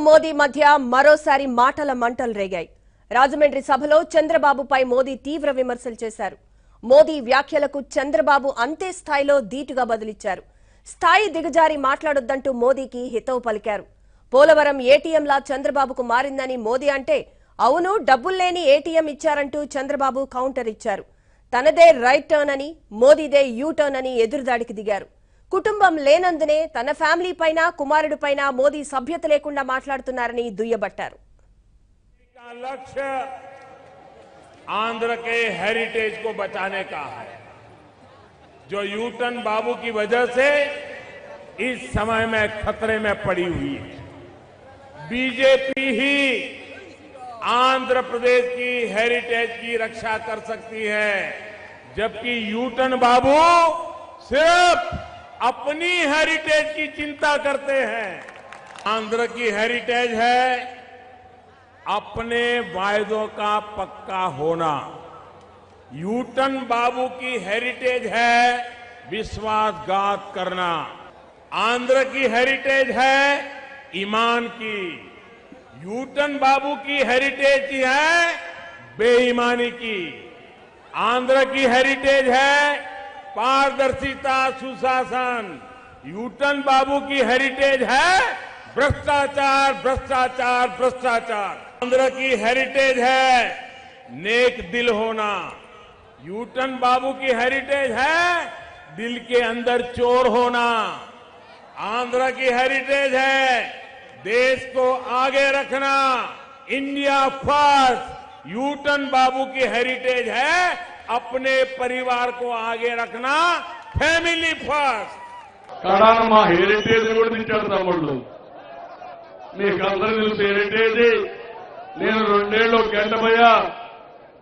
మోదీ మధ్య మరోసారి మాటల మంటలు రేగాయి. రాజమండ్రి సభలో చంద్రబాబుపై మోదీ తీవ్ర విమర్శలు చేశారు. మోదీ వ్యాఖ్యలకు చంద్రబాబు అంతే స్థాయిలో ధీటుగా బదులిచ్చారు. స్థాయి దిగజారి మాట్లాడొద్దంటూ మోదీకి హితవు పలికారు. పోలవరం ఏటీఎంలా చంద్రబాబుకు మారిందని మోదీ అంటే, అవును డబ్బుల్లేని ఏటీఎం ఇచ్చారంటూ చంద్రబాబు కౌంటర్ ఇచ్చారు. తనదే రైట్ టర్న్ అని, మోదీదే యూ టర్న్ అని ఎదురుదాడికి దిగారు. కుటుంబం లేనందునే తన ఫ్యామిలీ పైన, కుమారుడి పైన మోదీ సభ్యత లేకుండా మాట్లాడుతున్నారని దుయ్యబట్టారు. लक्ष्य आंध्र के हेरिटेज को बचाने का है, जो यूटन बाबू की वजह से इस समय में खतरे में पड़ी हुई है। बीजेपी ही आंध्र प्रदेश की हेरिटेज की रक्षा कर सकती है, जबकि यूटन बाबू सिर्फ अपनी हेरिटेज की चिंता करते हैं। आंध्र की हेरिटेज है अपने वायदों का पक्का होना। यूटन बाबू की हेरिटेज है विश्वासघात करना। आंध्र की हेरिटेज है ईमान की। यूटन बाबू की हेरिटेज है बेईमानी की। आंध्र की हेरिटेज है पारदर्शिता, सुशासन। यूटन बाबू की हेरिटेज है भ्रष्टाचार, भ्रष्टाचार, भ्रष्टाचार। आंध्र की हेरिटेज है नेक दिल होना। यूटन बाबू की हेरिटेज है दिल के अंदर चोर होना। आंध्र की हेरिटेज है देश को आगे रखना, इंडिया फर्स्ट। यूटन बाबू की हेरिटेज है अपने परिवार को आगे रखना, फैमिली फर्स्ट। कड़ान मा हेरिटेज तमुళ్ళు మీకు అందరూ తెలుసు హెరిటేజ్. నేను 2 ఏళ్ళు గంటపోయా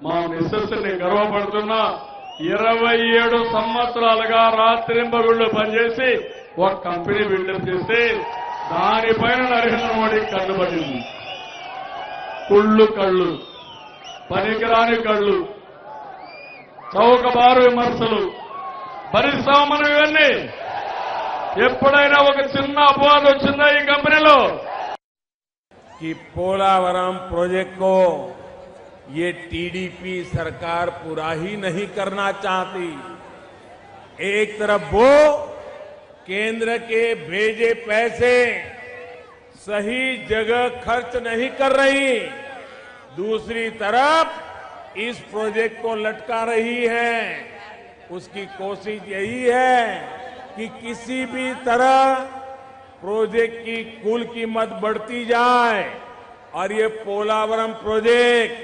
మా మిస్సెస్ ని గర్వపడుతున్నా. 27 సంవత్సరాలుగా రాత్రింబగుళ్ళు పనిచేసి ఒక కంపెనీ బిల్డప్ చేస్తే దానిపైన నరేంద్ర మోడీ కట్టుబడింది. కళ్ళు పనికిరాని కళ్ళు, చౌకబారు విమర్శలు భరిస్తాం మనం. ఇవన్నీ ఎప్పుడైనా ఒక చిన్న అపవాదం వచ్చిందా ఈ కంపెనీలో? कि पोलावरम प्रोजेक्ट को ये टीडीपी सरकार पूरा ही नहीं करना चाहती। एक तरफ वो केंद्र के भेजे पैसे सही जगह खर्च नहीं कर रही, दूसरी तरफ इस प्रोजेक्ट को लटका रही है। उसकी कोशिश यही है कि किसी भी तरह प्रोजेक्ट की कुल कीमत बढ़ती जाए और ये पोलावरम प्रोजेक्ट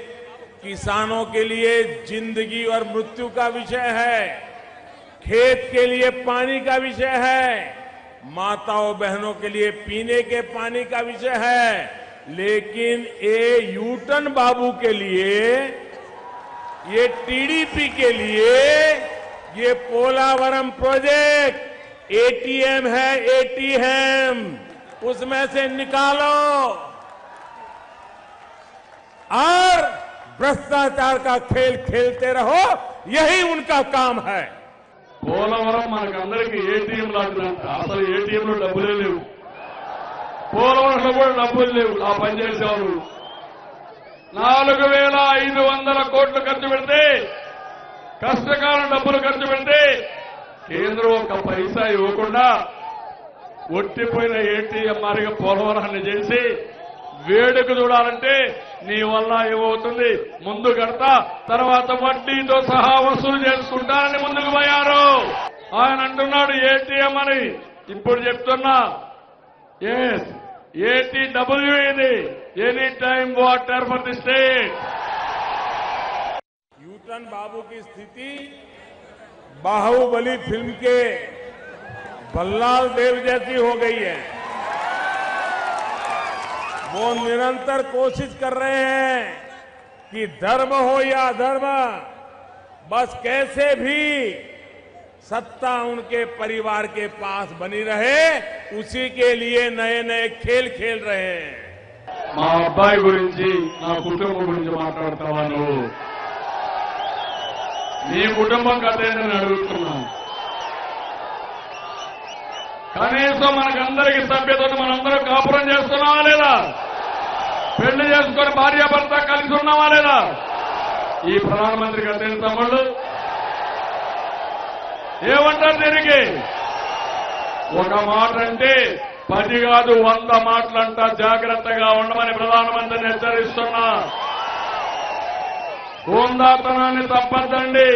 किसानों के लिए जिंदगी और मृत्यु का विषय है, खेत के लिए पानी का विषय है, माताओं बहनों के लिए पीने के पानी का विषय है। लेकिन ये यूटन बाबू के लिए, ये टीडीपी के लिए ये पोलावरम प्रोजेक्ट एटीएम है, एटीएम उसमें से निकालो और भ्रष्टाचार का खेल खेलते रहो, यही उनका काम है। పోలవరం మనకందరికీ ఏటీఎం లాంటిదంట. అసలు ఏటీఎంలో డబ్బులే లేవు. పోలవరంలో కూడా డబ్బులు లేవు. ఆ పనిచేసేవారు 4,500 కోట్లు ఖర్చు పెడితే, కష్టకాలం డబ్బులు ఖర్చు పెడితే కేంద్రం ఒక పైసా ఇవ్వకుండా ఒట్టిపోయిన ఏటీఎం మారిగా పోలవరాన్ని చేసి వేడుక చూడాలంటే నీ వల్ల ఏమవుతుంది, ముందు కడతా తర్వాత వడ్డీతో సహా వసూలు చేసుకుంటారని ముందుకు పోయారు. ఆయన అంటున్నాడు ఏటీఎం అని. ఇప్పుడు చెప్తున్నా, ఎస్ ఏటీడబ్ల్యూ ఇది, any time water for the state. यूटन बाबू की स्थिति बाहुबली फिल्म के बल्लाल देव जैसी हो गई है। वो निरंतर कोशिश कर रहे हैं कि धर्म हो या अधर्म, बस कैसे भी सत्ता उनके परिवार के पास बनी रहे, उसी के लिए नए नए खेल खेल रहे हैं। మా అబ్బాయి గురించి, నా కుటుంబం గురించి మాట్లాడతావా నువ్వు? నీ కుటుంబం కథ ఏంటని అడుగుతున్నా. కనీసం మనకందరికీ సభ్యత మనందరం కాపురం చేస్తున్నామా లేదా? పెళ్లి చేసుకొని భార్యాభర్త కలిసి ఉన్నామా లేదా? ఈ ప్రధానమంత్రి గారు తెలుసు తమ్ముళ్ళు ఏమంటారు దీనికి? ఒక మాట అంటే 10 కాదు 100 మాటలంట. జాగ్రత్తగా ఉండమని ప్రధానమంత్రిని హెచ్చరిస్తున్నా. హోందాతనాన్ని తప్పద్దండి.